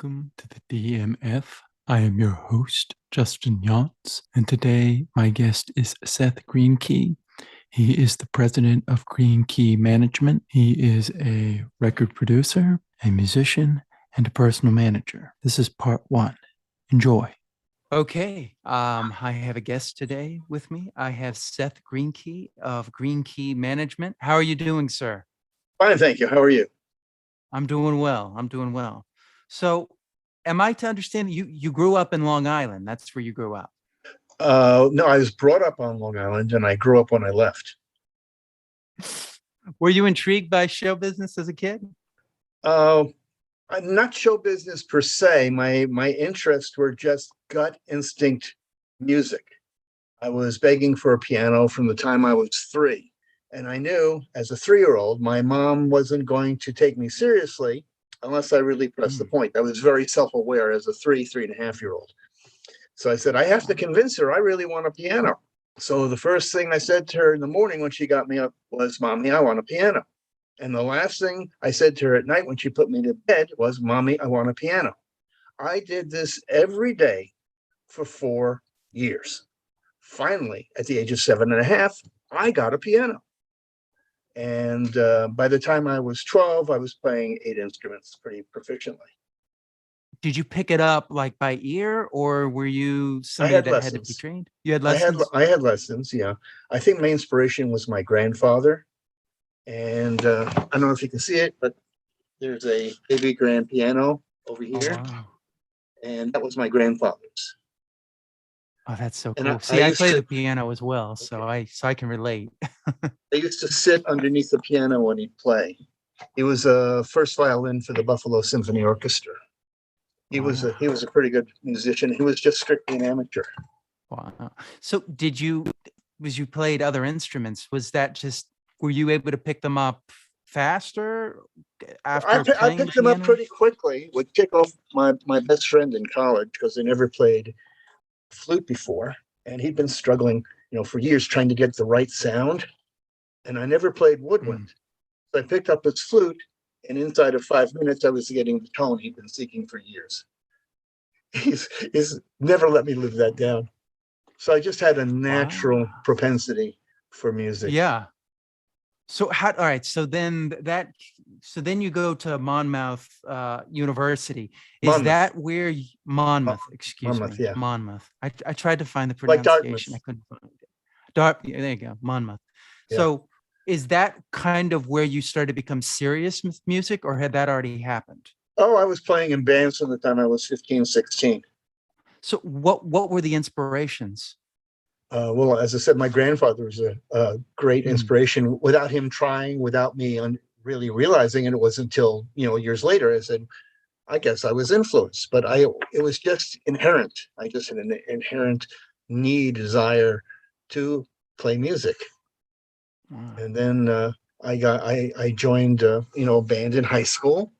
Welcome to the DMF. I am your host, Justin Yance, and today my guest is Seth Greenky. He is the president of Greenky Management. He is a record producer, a musician, and a personal manager. This is part one. Enjoy. Okay, I have a guest today with me. I have Seth Greenky of Greenky Management. How are you doing, sir? Fine, thank you. How are you? I'm doing well. I'm doing well. So, am I to understand you grew up in Long Island? That's where you grew up. No, I was brought up on Long Island, and I grew up when I left. Were you intrigued by show business as a kid? I'm not show business per se. My interests were just gut instinct music. I was begging for a piano from the time I was 3, and I knew as a 3-year-old my mom wasn't going to take me seriously unless I really pressed the point. I was very self-aware as a 3.5-year-old. So I said, I have to convince her I really want a piano. So the first thing I said to her in the morning when she got me up was, Mommy, I want a piano. And the last thing I said to her at night when she put me to bed was, Mommy, I want a piano. I did this every day for 4 years. Finally, at the age of 7.5, I got a piano. And by the time I was 12, I was playing 8 instruments pretty proficiently. Did you pick it up like by ear, or were you somebody had that had to be lessons. trained? You had lessons? I had lessons, yeah. I think my inspiration was my grandfather. And I don't know if you can see it, but there's a baby grand piano over Oh, here. wow. And that was my grandfather's. Oh, that's so And cool. See, I used play to, the piano as well, so I can relate. I used to sit underneath the piano when he'd play. He was a first violin for the Buffalo Symphony Orchestra. He was Wow. a pretty good musician. He was just strictly an amateur. Wow. So you played other instruments, was that just, were you able to pick them up faster after I playing the picked them up piano? pretty quickly. Would kick off my best friend in college because they never played flute before, and he'd been struggling, for years trying to get the right sound. And I never played woodwind, so I picked up his flute, and inside of 5 minutes, I was getting the tone he'd been seeking for years. He's never let me live that down. So I just had a natural propensity for music. Yeah. So all right. So then you go to Monmouth University. Is that where Monmouth? Excuse me. Yeah. Monmouth. I tried to find the pronunciation. I couldn't find it. Yeah, there you go. Monmouth. Yeah. So is that kind of where you started to become serious with music, or had that already happened? Oh, I was playing in bands from the time I was 15, 16. So what were the inspirations? Well, as I said, my grandfather was a great inspiration. Without him trying, without me really realizing it, it was until years later I said, I guess I was influenced, but it was just inherent. I just had an inherent desire to play music. And then I joined a band in high school,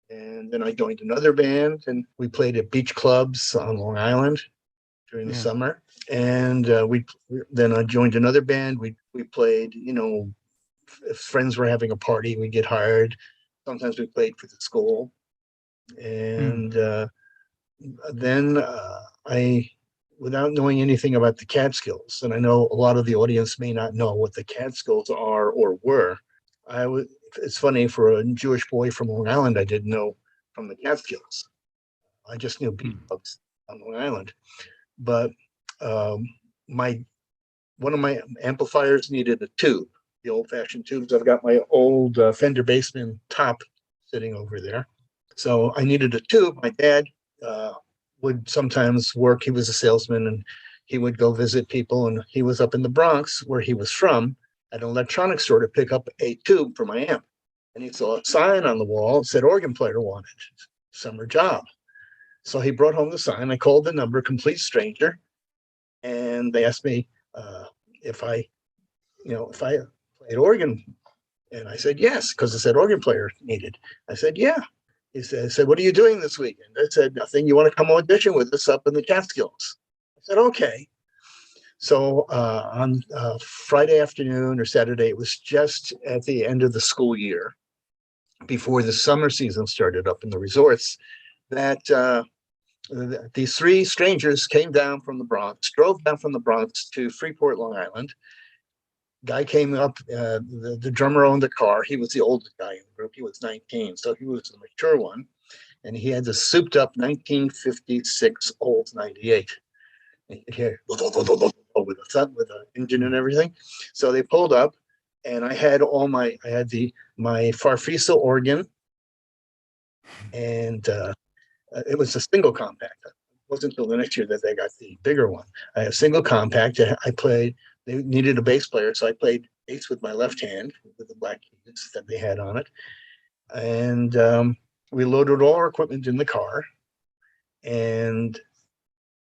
and then I joined another band, and we played at beach clubs on Long Island during the summer. And then I joined another band. We played, if friends were having a party, we'd get hired. Sometimes we played for the school. And then I, without knowing anything about the Catskills, and I know a lot of the audience may not know what the Catskills are or were. It's funny, for a Jewish boy from Long Island, I didn't know from the Catskills. I just knew beach clubs on Long Island. But one of my amplifiers needed a tube, the old-fashioned tubes. I've got my old Fender Bassman top sitting over there. So I needed a tube. My dad would sometimes work. He was a salesman, and he would go visit people. And he was up in the Bronx, where he was from, at an electronics store to pick up a tube for my amp. And he saw a sign on the wall that said organ player wanted, summer job. So he brought home the sign. I called the number, complete stranger, and they asked me if I played organ. And I said yes, because it said organ player needed. I said, yeah. He said, what are you doing this weekend? I said, nothing. You want to come audition with us up in the Catskills? I said, okay. So on Friday afternoon or Saturday, it was just at the end of the school year, before the summer season started up in the resorts. that these three strangers came down from the Bronx, drove down from the Bronx to Freeport, Long Island. Guy came up, the drummer owned the car. He was the oldest guy in the group. He was 19, so he was the mature one. And he had this souped up 1956 Olds 98. Here, with the engine and everything. So they pulled up, and I had my Farfisa organ, and it was a single compact. It wasn't until the next year that they got the bigger one. I had a single compact. I played. They needed a bass player, so I played bass with my left hand with the black keys that they had on it, and we loaded all our equipment in the car, and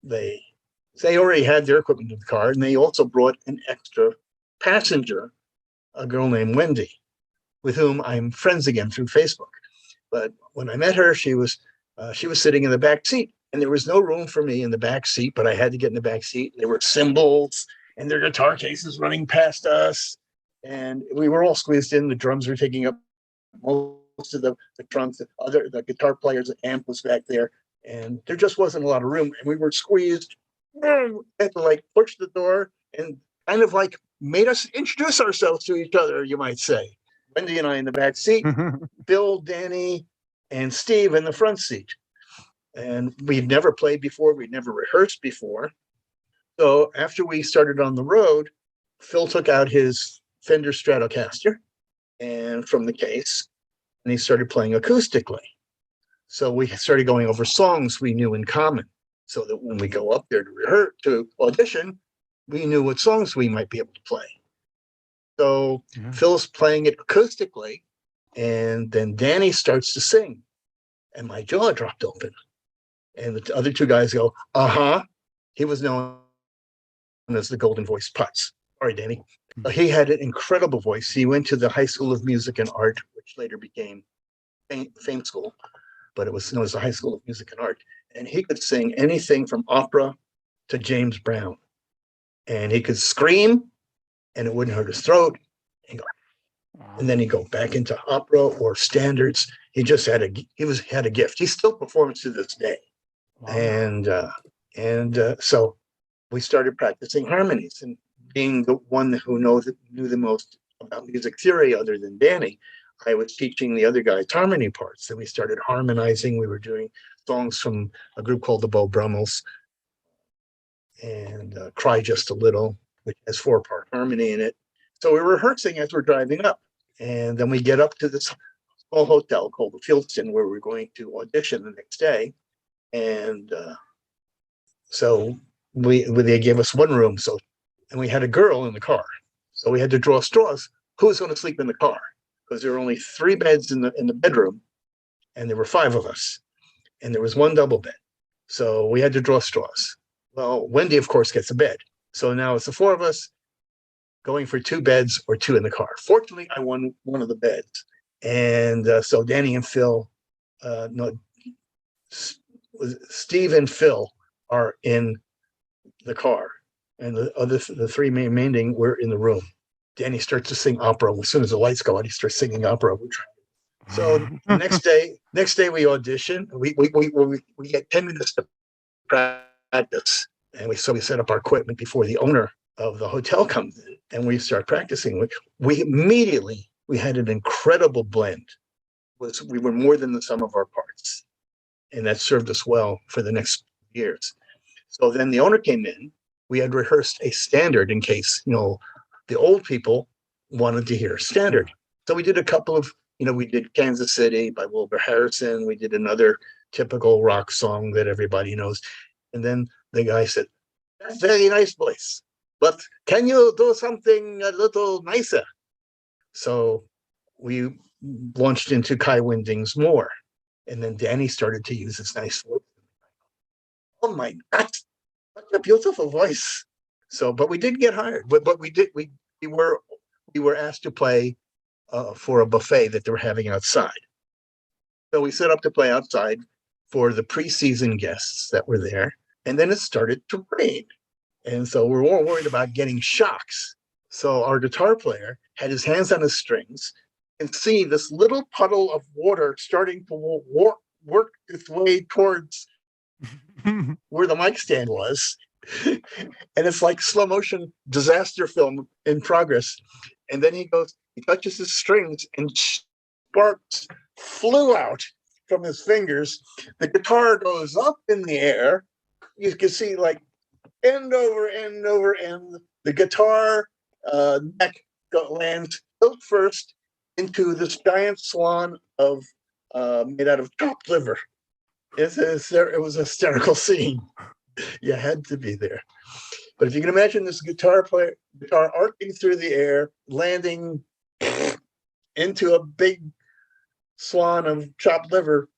they already had their equipment in the car, and they also brought an extra passenger, a girl named Wendy, with whom I'm friends again through Facebook. But when I met her, she was sitting in the back seat, and there was no room for me in the back seat, but I had to get in the back seat. There were cymbals and their guitar cases running past us, and we were all squeezed in. The drums were taking up most of the trunks. The guitar player's amp was back there, and there just wasn't a lot of room, and we were squeezed. Had to like push the door and kind of like made us introduce ourselves to each other, you might say. Wendy and I in the back seat, Bill, Danny, and Steve in the front seat. And we'd never played before. We'd never rehearsed before. So after we started on the road, Phil took out his Fender Stratocaster and from the case, and he started playing acoustically. So we started going over songs we knew in common, so that when we go up there to rehearse, to audition, we knew what songs we might be able to play. So Phil's playing it acoustically, and then Danny starts to sing, and my jaw dropped open. And the other two guys go, uh-huh. He was known as the Golden Voice Putz. Sorry, Danny. He had an incredible voice. He went to the High School of Music and Art, which later became Fame School, but it was known as the High School of Music and Art. And he could sing anything from opera to James Brown. And he could scream, and it wouldn't hurt his throat. And then he'd go back into opera or standards. He just had a gift. He still performs to this day. Wow. And so we started practicing harmonies, and being the one who knew the most about music theory other than Danny, I was teaching the other guys harmony parts. And we started harmonizing. We were doing songs from a group called the Beau Brummels, and Cry Just a Little, which has 4-part harmony in it. So we're rehearsing as we're driving up. And then we get up to this small hotel called the Fieldston, where we're going to audition the next day. And so they gave us one room. And we had a girl in the car. So we had to draw straws. Who was going to sleep in the car? Because there were only 3 beds in the bedroom, and there were 5 of us. And there was one double bed. So we had to draw straws. Well, Wendy, of course, gets a bed. So now it's the 4 of us going for 2 beds or 2 in the car. Fortunately, I won one of the beds. And so Danny and Phil, Steve and Phil are in the car. And the 3 remaining were in the room. Danny starts to sing opera. As soon as the lights go out, he starts singing opera. So next day we audition. We get 10 minutes to practice. And we set up our equipment before the owner of the hotel comes in, and we start practicing. We immediately had an incredible blend. We were more than the sum of our parts, and that served us well for the next years. So then the owner came in. We had rehearsed a standard in case the old people wanted to hear a standard. So we did a couple of we did Kansas City by Wilbur Harrison. We did another typical rock song that everybody knows, and then the guy said, "That's a very nice voice, but can you do something a little nicer?" So we launched into Kai Winding's More, and then Danny started to use his nice voice. Oh my God, what a beautiful voice! So, but we didn't get hired. But we did. We were asked to play for a buffet that they were having outside. So we set up to play outside for the preseason guests that were there, and then it started to rain. And so we're all worried about getting shocks. So our guitar player had his hands on his strings and see this little puddle of water starting to work its way towards where the mic stand was. And it's like slow motion disaster film in progress. And then he touches his strings, and sparks flew out from his fingers. The guitar goes up in the air. You can see like end over end over end. The guitar neck lands tilt first into this giant swan of made out of chopped liver. It was a hysterical scene. You had to be there. But if you can imagine this guitar arcing through the air, landing into a big swan of chopped liver,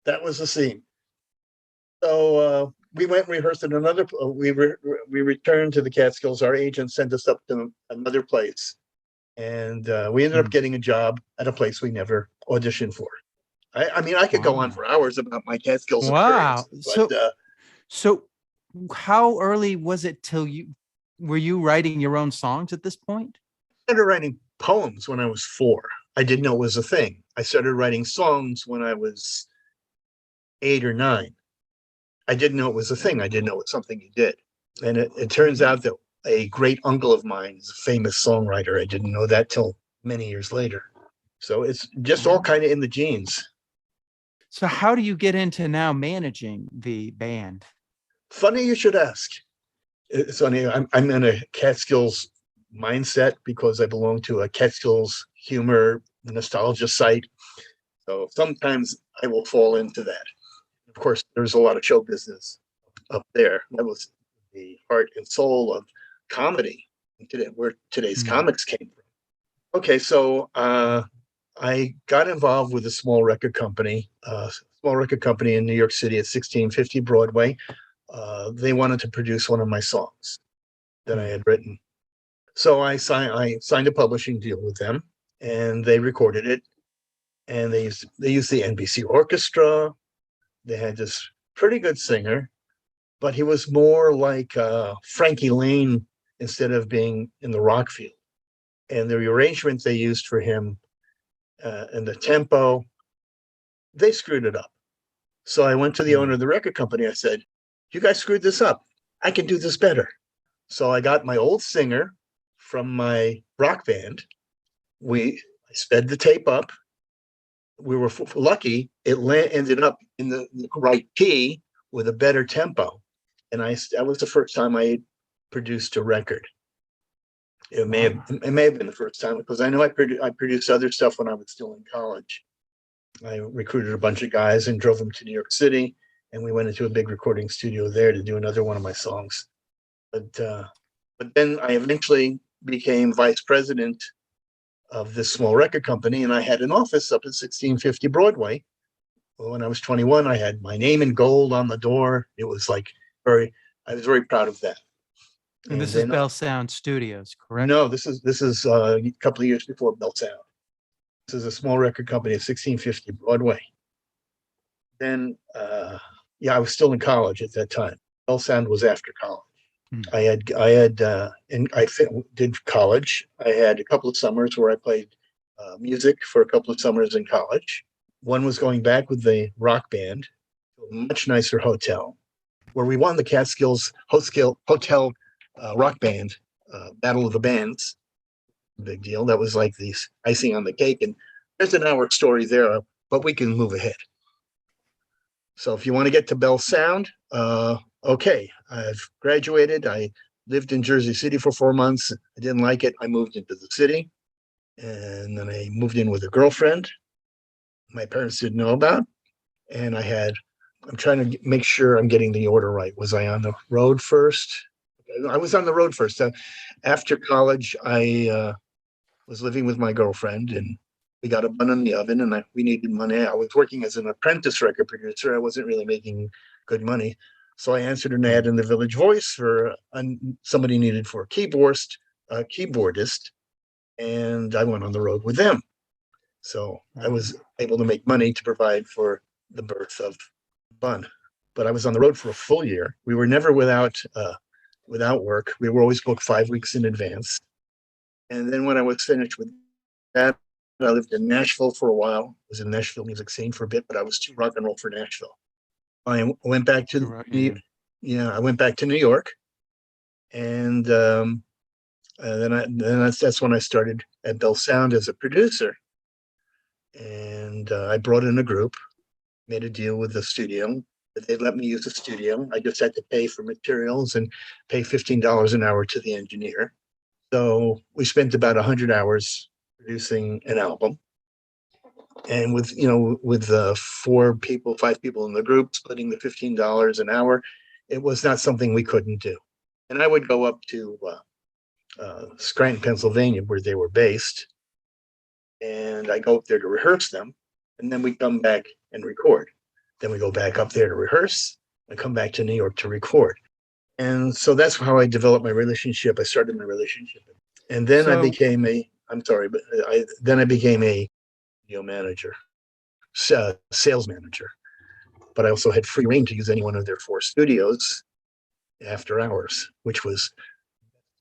that was the scene. So we went and rehearsed in another. We returned to the Catskills. Our agent sent us up to another place, and we ended up getting a job at a place we never auditioned for. I mean, I could go on for hours about my Catskills experience. But, so how early was it till were you writing your own songs at this point? I started writing poems when I was 4. I didn't know it was a thing. I started writing songs when I was 8 or 9. I didn't know it was a thing. I didn't know it was something you did. And it turns out that a great uncle of mine is a famous songwriter. I didn't know that till many years later. So it's just all kind of in the genes. So how do you get into now managing the band? Funny you should ask. It's funny. I'm in a Catskills mindset because I belong to a Catskills humor nostalgia site. So sometimes I will fall into that. Of course, there's a lot of show business up there. That was the heart and soul of comedy, where today's comics came from. Okay, so I got involved with a small record company in New York City at 1650 Broadway. They wanted to produce one of my songs that I had written. So I signed a publishing deal with them, and they recorded it. And they used the NBC orchestra. They had this pretty good singer, but he was more like Frankie Lane instead of being in the rock field. And the arrangements they used for him and the tempo, they screwed it up. So I went to the owner of the record company. I said, "You guys screwed this up. I can do this better." So I got my old singer from my rock band. I sped the tape up. We were lucky. It ended up in the right key with a better tempo. And that was the first time I produced a record. It may have been the first time, because I know I produced other stuff when I was still in college. I recruited a bunch of guys and drove them to New York City, and we went into a big recording studio there to do another one of my songs. But then I eventually became vice president of this small record company, and I had an office up at 1650 Broadway. Well, when I was 21, I had my name in gold on the door. It was like I was very proud of that. And this is Bell Sound Studios, correct? No, this is a couple of years before Bell Sound. This is a small record company at 1650 Broadway. Then, I was still in college at that time. Bell Sound was after college. I did college. I had a couple of summers where I played music for a couple of summers in college. One was going back with the rock band to a much nicer hotel, where we won the Catskills Hotel Rock Band Battle of the Bands. Big deal. That was like the icing on the cake. And there's an hour story there, but we can move ahead. So if you want to get to Bell Sound, okay, I've graduated. I lived in Jersey City for 4 months. I didn't like it. I moved into the city, and then I moved in with a girlfriend my parents didn't know about. And I'm trying to make sure I'm getting the order right. Was I on the road first? I was on the road first. After college, I was living with my girlfriend, and we got a bun in the oven, and we needed money. I was working as an apprentice record producer. I wasn't really making good money. So I answered an ad in the Village Voice for somebody needed for a keyboardist, and I went on the road with them. So I was able to make money to provide for the birth of Bun. But I was on the road for a full year. We were never without work. We were always booked 5 weeks in advance. And then when I was finished with that, I lived in Nashville for a while. I was in the Nashville music scene for a bit, but I was too rock and roll for Nashville. I went back to Yeah. yeah, I went back to New York, and then that's when I started at Bell Sound as a producer, and I brought in a group, made a deal with the studio that they let me use the studio. I just had to pay for materials and pay $15 an hour to the engineer. So we spent about 100 hours producing an album. And with 4 people, 5 people in the group splitting the $15 an hour, it was not something we couldn't do. And I would go up to Scranton, Pennsylvania, where they were based, and I go up there to rehearse them, and then we come back and record. Then we go back up there to rehearse and come back to New York to record. And so that's how I developed my relationship. I started my relationship. And then I So became I'm sorry, but then I became a manager, sales manager. But I also had free reign to use any one of their 4 studios after hours, which was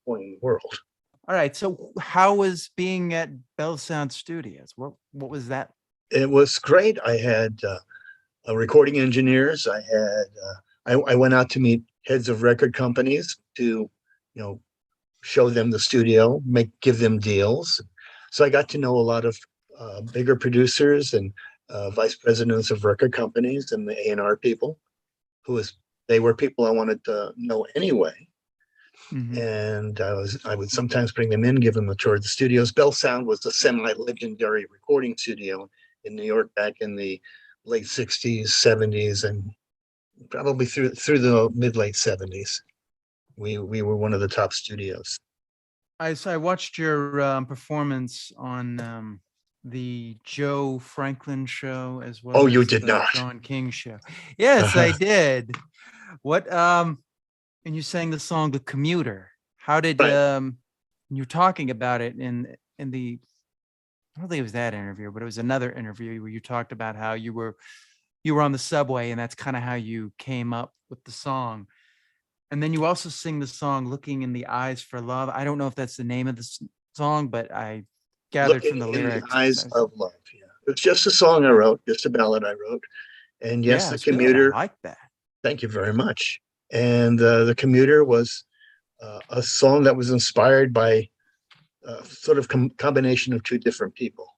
point in the world. all right. So how was being at Bell Sound Studios? What was that? It was great. I had recording engineers. I went out to meet heads of record companies to, show them the studio, give them deals. So I got to know a lot of bigger producers and vice presidents of record companies and the A&R people, they were people I wanted to know anyway. Mm-hmm. And I would sometimes bring them in, give them a tour of the studios. Bell Sound was a semi-legendary recording studio in New York back in the late 60s, 70s, and probably through the mid-late 70s. We were one of the top studios. I watched your performance on the Joe Franklin show as Oh, well you as did the not. John King show. Yes, I did. What and you sang the song "The Commuter." How did Right. you're talking about it in the I don't think it was that interview, but it was another interview where you talked about how you were on the subway and that's kind of how you came up with the song. And then you also sing the song "Looking in the Eyes for Love." I don't know if that's the name of the song, but I gathered from Looking the in the lyrics. eyes of love. Yeah. It's just a song I wrote, just a ballad I wrote. And yes, Yeah, The it's good. I Commuter. like that. Thank you very much. And The Commuter was a song that was inspired by sort of combination of 2 different people.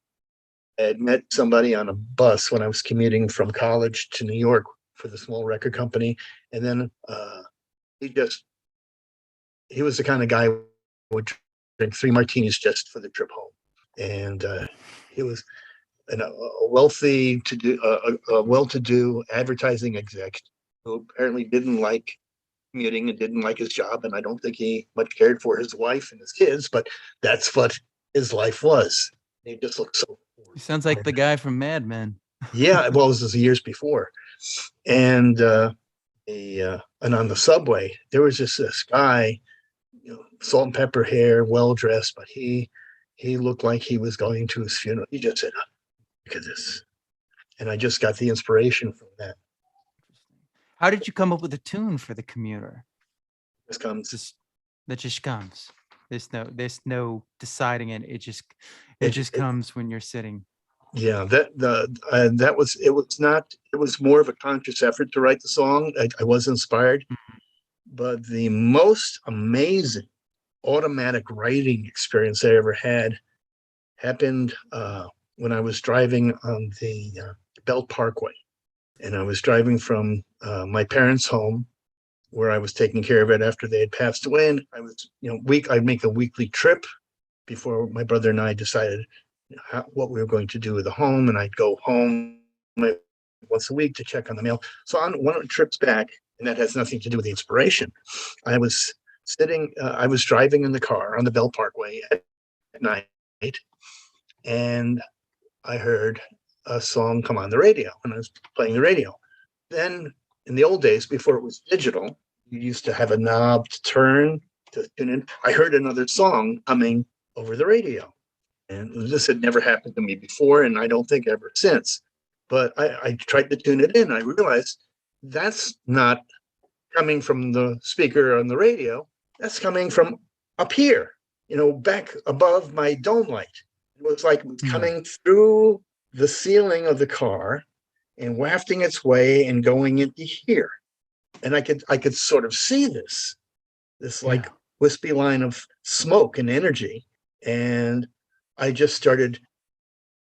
I had met somebody on a bus when I was commuting from college to New York for the small record company. And then he was the kind of guy who would drink 3 martinis just for the trip home. And he was a wealthy a well-to-do advertising exec who apparently didn't like commuting and didn't like his job, and I don't think he much cared for his wife and his kids, but that's what his life was. He just looked so He sounds like the guy from Mad Men. yeah, well, this was years before. And and on the subway there was just this guy, salt and pepper hair, well dressed, but he looked like he was going to his funeral. He just said, look at this. And I just got the inspiration from that. How did you come up with a tune for The Commuter? This comes That just comes. There's no deciding it. It it, just it comes when you're sitting. yeah, that was it was more of a conscious effort to write the song. I was inspired, but the most amazing automatic writing experience I ever had happened when I was driving on the Belt Parkway, and I was driving from my parents' home, where I was taking care of it after they had passed away, and I was, I'd make a weekly trip before my brother and I decided what we were going to do with the home, and I'd go home once a week to check on the mail. So on one of the trips back, and that has nothing to do with the inspiration, I was I was driving in the car on the Bell Parkway at night, and I heard a song come on the radio, and I was playing the radio. Then in the old days, before it was digital, you used to have a knob to turn to tune in. I heard another song coming over the radio. And this had never happened to me before, and I don't think ever since. But I tried to tune it in. I realized that's not coming from the speaker on the radio. That's coming from up here, back above my dome light. It was like coming through the ceiling of the car and wafting its way and going into here. And I could sort of see this like wispy line of smoke and energy. And I just started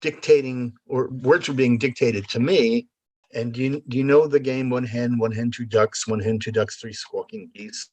dictating, or words were being dictated to me. And do you know the game one hen, two ducks, one hen, two ducks, three squawking geese?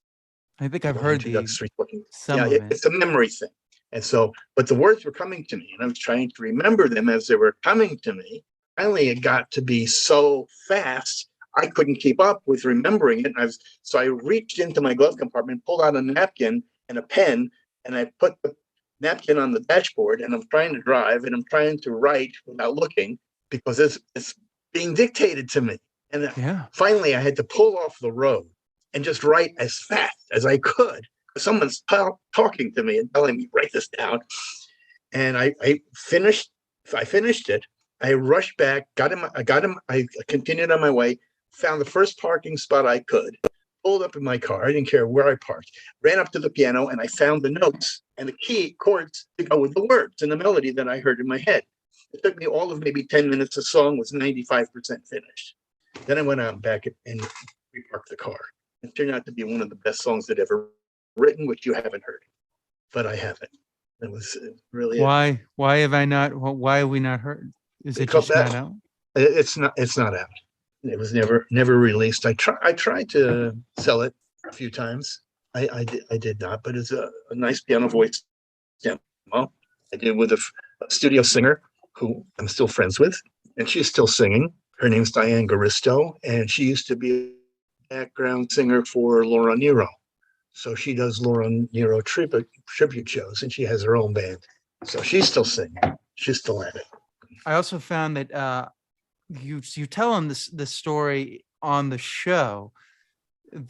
I think I've One hen, heard two ducks, three squawking. some of it. It's a memory thing. And so, but the words were coming to me, and I was trying to remember them as they were coming to me. Finally, it got to be so fast, I couldn't keep up with remembering it. So I reached into my glove compartment, pulled out a napkin and a pen, and I put the napkin on the dashboard, and I'm trying to drive, and I'm trying to write without looking because it's being dictated to me. And finally, I had to pull off the road and just write as fast as I could. Someone's talking to me and telling me, write this down. And I finished it. I rushed back, I continued on my way, found the first parking spot I could, pulled up in my car. I didn't care where I parked, ran up to the piano, and I found the notes and the key chords to go with the words and the melody that I heard in my head. It took me all of maybe 10 minutes. The song was 95% finished. Then I went out back and reparked the car. It turned out to be one of the best songs that ever written, which you haven't heard, but I haven't. It was really why have we not heard? Is it just not out? It's not out. It was never released. I tried to sell it a few times. I did not, but it's a nice piano voice demo. I did with a studio singer who I'm still friends with, and she's still singing. Her name's Diane Garisto, and she used to be a background singer for Laura Nyro. So she does Laura Nyro tribute shows, and she has her own band. So she's still singing. She's still at it. I also found that you tell them this story on the show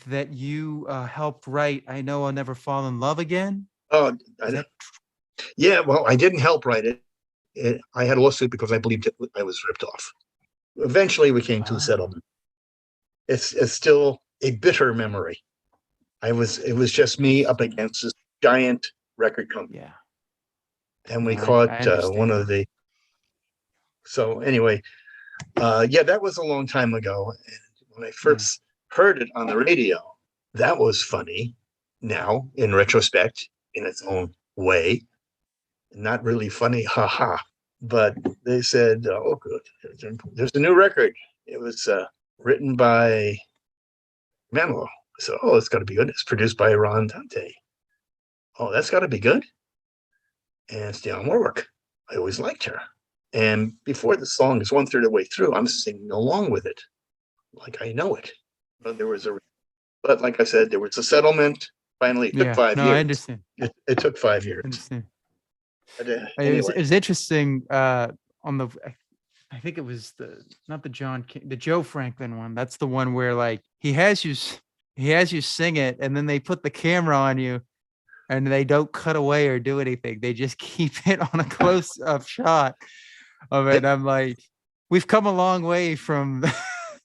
that you helped write. I Know I'll Never Fall in Love Again. Oh, yeah. Well, I didn't help write it. I had a lawsuit because I believed I was ripped off. Eventually, we came to a settlement. It's still a bitter memory. It was just me up against this giant record company. Yeah. And we caught one of the. So anyway, that was a long time ago. And when I first heard it on the radio, that was funny. Now, in retrospect, in its own way, not really funny, haha. But they said, "Oh, good, there's a new record." It was written by Manuel. So, it's got to be good. It's produced by Ron Dante. Oh, that's got to be good. And it's Dionne Warwick. I always liked her. And before the song is 1/3 of the way through, I'm singing along with it, like I know it. But but like I said, there was a settlement. Finally, it took 5 years. I understand. It took 5 years. I understand. But, It was interesting on the. I think it was not the John King, the Joe Franklin one. That's the one where like he has you sing it, and then they put the camera on you, and they don't cut away or do anything. They just keep it on a close-up shot of it. And I'm like, we've come a long way from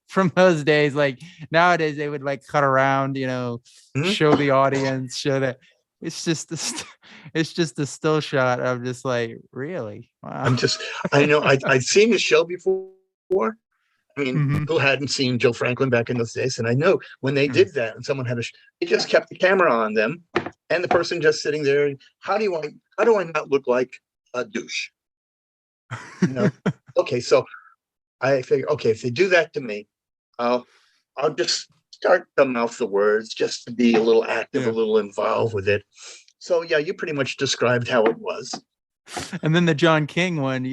from those days. Like nowadays, they would like cut around, show the audience, show that. It's just a still shot. I'm just like, really? Wow. I know I'd seen the show before. I mean, who hadn't seen Joe Franklin back in those days? And I know when they did that and someone had they just kept the camera on them and the person just sitting there. How do I not look like a douche? Okay. So I figure, okay, if they do that to me, I'll just start to mouth the words just to be a little active, a little involved with it. So yeah, you pretty much described how it was. And then the John King one,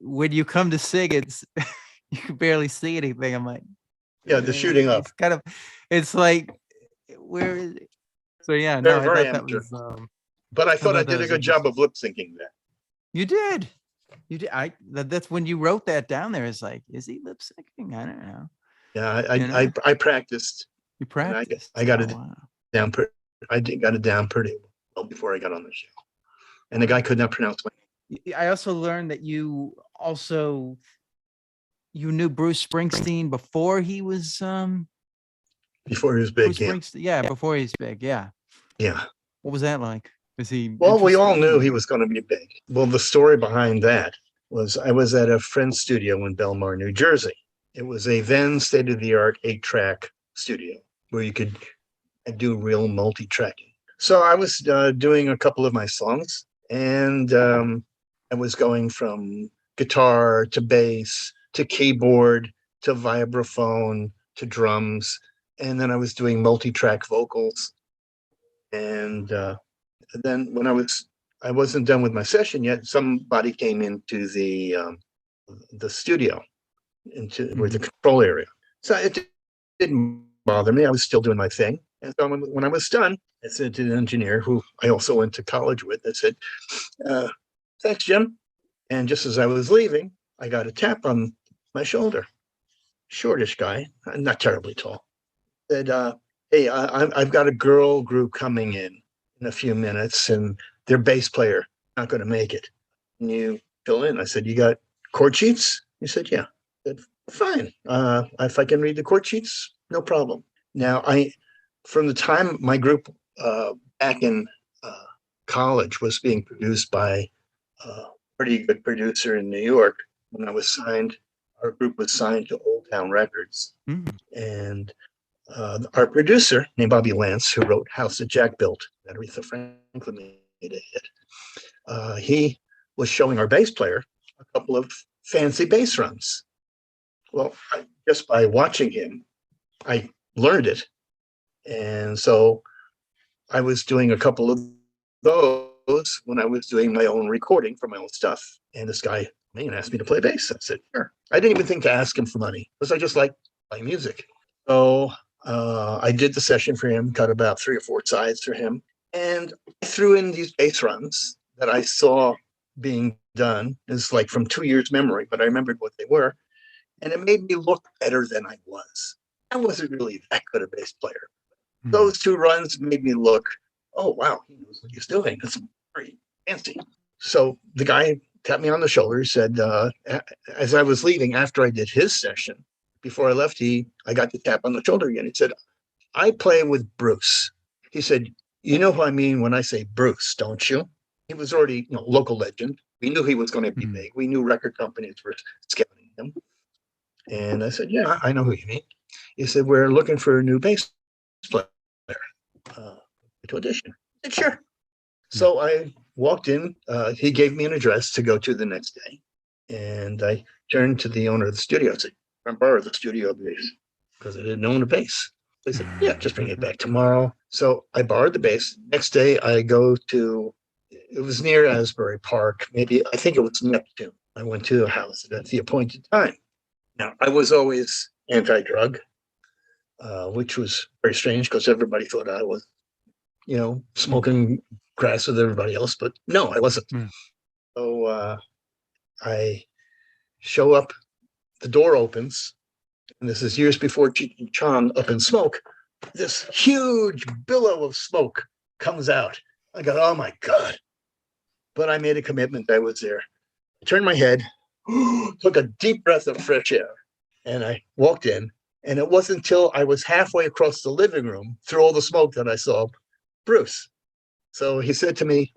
when you come to sing, you can barely see anything. I'm like, the shooting up. It's like, where is it? So yeah, very, I very thought that amateur. was. But I thought I did a good job of lip syncing that. You did. That's when you wrote that down there. It's like, is he lip syncing? I don't know. Yeah, I practiced. You practiced. I got it down. I got it down pretty well before I got on the show, and the guy could not pronounce my name. I also learned that you knew Bruce Springsteen before he was before he was big. Before he was big. Yeah. Yeah. What was that like? Was he Well, we all knew interesting? he was going to be big. Well, the story behind that was I was at a friend's studio in Belmar, New Jersey. It was a then state of the art 8-track studio where you could do real multi tracking. So I was doing a couple of my songs, and I was going from guitar to bass to keyboard to vibraphone to drums. And then I was doing multi track vocals. And then when I wasn't done with my session yet, somebody came into the studio, into where the control area. So it didn't bother me. I was still doing my thing. And so when I was done, I said to the engineer, who I also went to college with, I said, thanks, Jim. And just as I was leaving, I got a tap on my shoulder. Shortish guy, not terribly tall. Said, hey, I've got a girl group coming in a few minutes, and their bass player not going to make it. Can you fill in? I said, you got chord sheets? He said, yeah. I said, fine. If I can read the chord sheets, no problem. Now, from the time my group back in college was being produced by a pretty good producer in New York, when I was signed, our group was signed to Old Town Records. And our producer, named Bobby Lance, who wrote House That Jack Built, that Aretha Franklin made a hit, he was showing our bass player a couple of fancy bass runs. Well, just by watching him, I learned it. And so I was doing a couple of those when I was doing my own recording for my own stuff. And this guy asked me to play bass. I said, sure. I didn't even think to ask him for money because I just like playing music. So I did the session for him, cut about 3 or 4 sides for him, and I threw in these bass runs that I saw being done. It's like from 2 years' memory, but I remembered what they were, and it made me look better than I was. I wasn't really that good a bass player. Those 2 runs made me look, oh, wow, he knows what he's doing. That's very fancy. So the guy tapped me on the shoulder, said, as I was leaving after I did his session, before I left, I got the tap on the shoulder again. He said, I play with Bruce. He said, you know who I mean when I say Bruce, don't you? He was already, local legend. We knew he was going to be big. We knew record companies were scouting him. And I said, yeah, I know who you mean. He said, we're looking for a new bass player to audition. I said, sure. So I walked in. He gave me an address to go to the next day. And I turned to the owner of the studio and said, I borrowed the studio bass because I didn't own a bass. They said, yeah, just bring it back tomorrow. So I borrowed the bass. Next day I go to, it was near Asbury Park. I think it was Neptune. I went to a house at the appointed time. Now, I was always anti-drug, which was very strange because everybody thought I was, smoking grass with everybody else. But no, I wasn't. So I show up, the door opens, and this is years before Cheech and Chong Up in Smoke. This huge billow of smoke comes out. I go, oh my God. But I made a commitment. I was there. I turned my head, took a deep breath of fresh air, and I walked in. And it wasn't until I was halfway across the living room through all the smoke that I saw Bruce. So he said to me,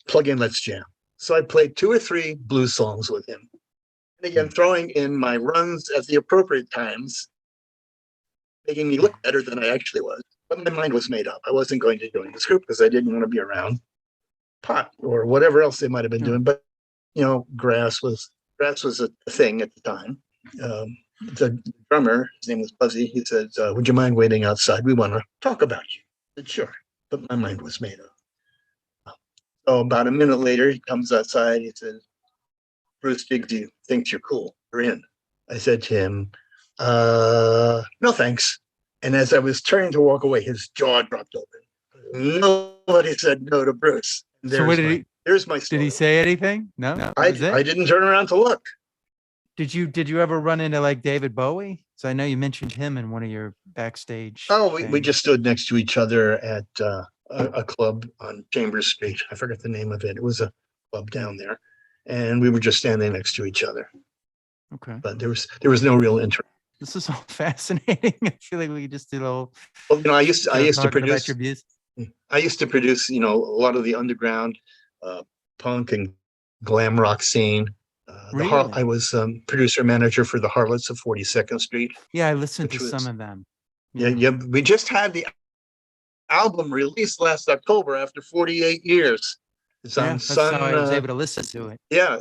plug in, let's jam. So I played 2 or 3 blues songs with him. And again, throwing in my runs at the appropriate times, making me look better than I actually was. But my mind was made up. I wasn't going to join this group because I didn't want to be around pot or whatever else they might have been doing. But, grass was a thing at the time. The drummer, his name was Buzzy, he said, would you mind waiting outside? We want to talk about you. I said, sure. But my mind was made up. So about a minute later, he comes outside. He says, Bruce Diggsy thinks you're cool. You're in. I said to him, no thanks. And as I was turning to walk away, his jaw dropped open. Nobody said no to Bruce. So what there's my story. Did he say anything? No, I didn't turn around to look. Did you ever run into like David Bowie? So I know you mentioned him in one of your backstage. Oh, we just stood next to each other at a club on Chambers Street. I forget the name of it. It was a club down there. And we were just standing next to each other. Okay. But there was no real interest. This is all fascinating. I feel like we just did a little. Well, I used to produce. I used to produce, a lot of the underground uh, punk and glam rock scene. I Really? was producer manager for the Harlots of 42nd Street, Yeah, I listened to which some was of them. yeah, Yeah. yeah. We just had the album released last October after 48 years. It's Yeah, on that's how Sun. I was able to listen to it. Yeah,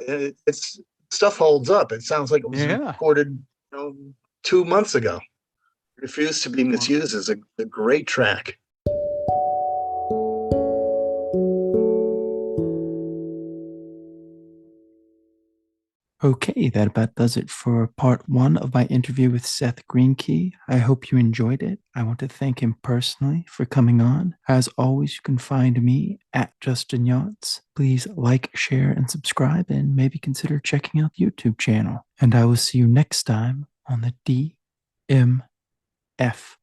it's stuff holds up. It sounds like it was Yeah. recorded, 2 months ago. Refuse to be Well, misused is a great track. okay, that about does it for part one of my interview with Seth Greenkey. I hope you enjoyed it. I want to thank him personally for coming on. As always, you can find me at Justin Yachts. Please like, share, and subscribe, and maybe consider checking out the YouTube channel. And I will see you next time on the DMF.